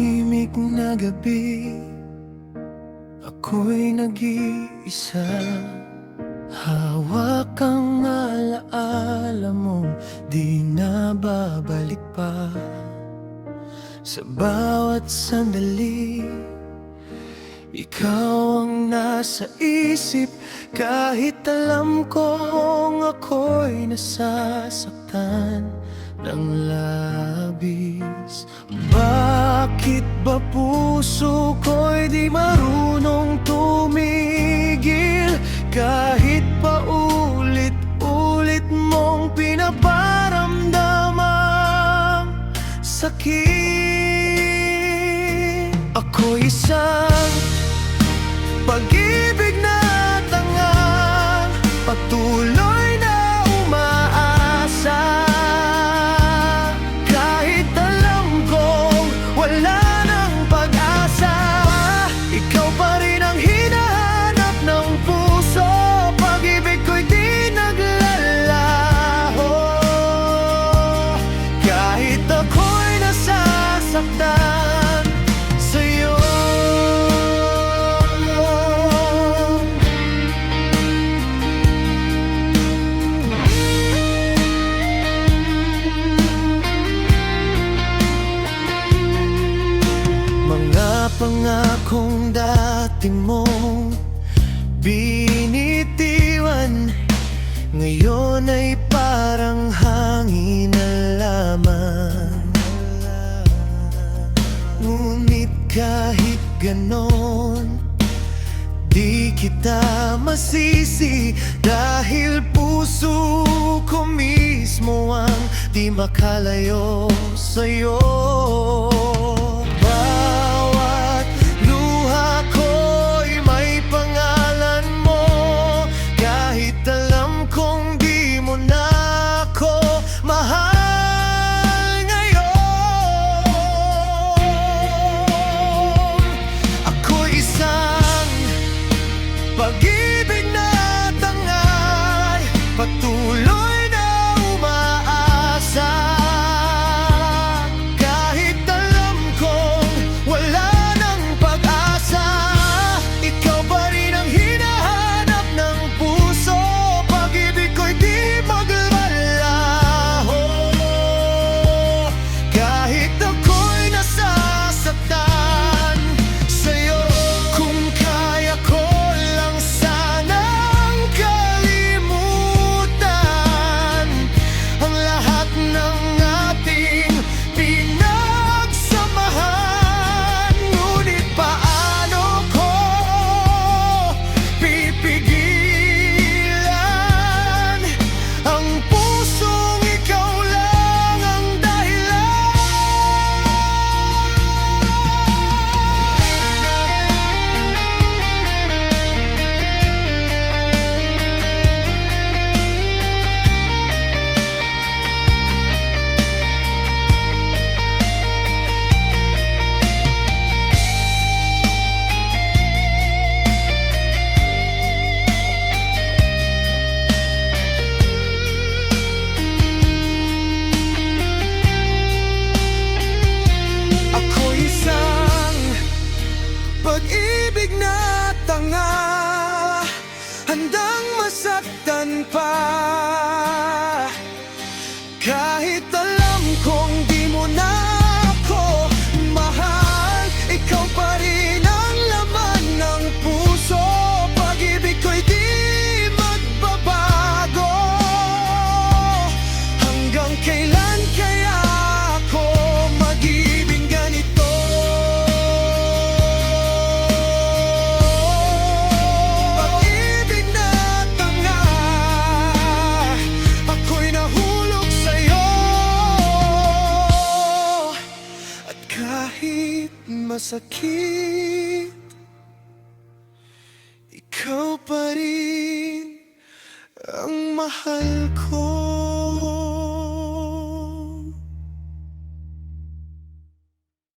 tahimik na gabi, ako'y nag-iisa. Hawak ang alaala mong di na babalik pa. Sa bawat sandali, ikaw ang nasa isip, kahit alam kong ako'y nasasaktan ng labis. Bakit ba puso ko'y di marunong tumigil, kahit pa ulit-ulit mong pinaparamdamang sakit? Ako'y isang pag-ibig na tanga, patuloy na umaasa. Kahit alam kong wala nang pag-asa, ikaw pa rin ang hinahanap ng puso. Pag-ibig ko'y di naglalaho, kahit ako'y nasasaktan sa'yo. Mga pangakong dati mong binitiwan, ngayon ay parang hangin na lamang. Ngunit kahit ganon, di kita masisi, dahil puso ko mismo ang di makalayo sa'yo. Bawat luha ko'y may pangalan mo, kahit alam kong di mo na ako mahal ngayon. Ako'y isang pag-ibig na tangay, patuloy na umaasa. Kahit alam kong wala nang pag-asa, ikaw pa rin ang hinahanap ng puso. Pag-ibig ko'y di maglalaho, kahit ako'y nasasaktan sa'yo. Kung kaya ko lang sanang kalimutan ang lahat ng ating pinagsamahan, ngunit paano ko pipigilan ang pusong ikaw lang ang dahilan? Ako'y isang pag-ibig na tanga, handang masaktan pa. Kahit alam kong di mo na ako mahal, ikaw pa rin ang laman ng puso. Pag-ibig ko'y di magbabago. Hanggang kailan kaya ako mag-ibig ganito? Pag-ibig na tanga, ako'y nahulog sa'yo. At kahit masakit, ikaw pa rin ang mahal ko.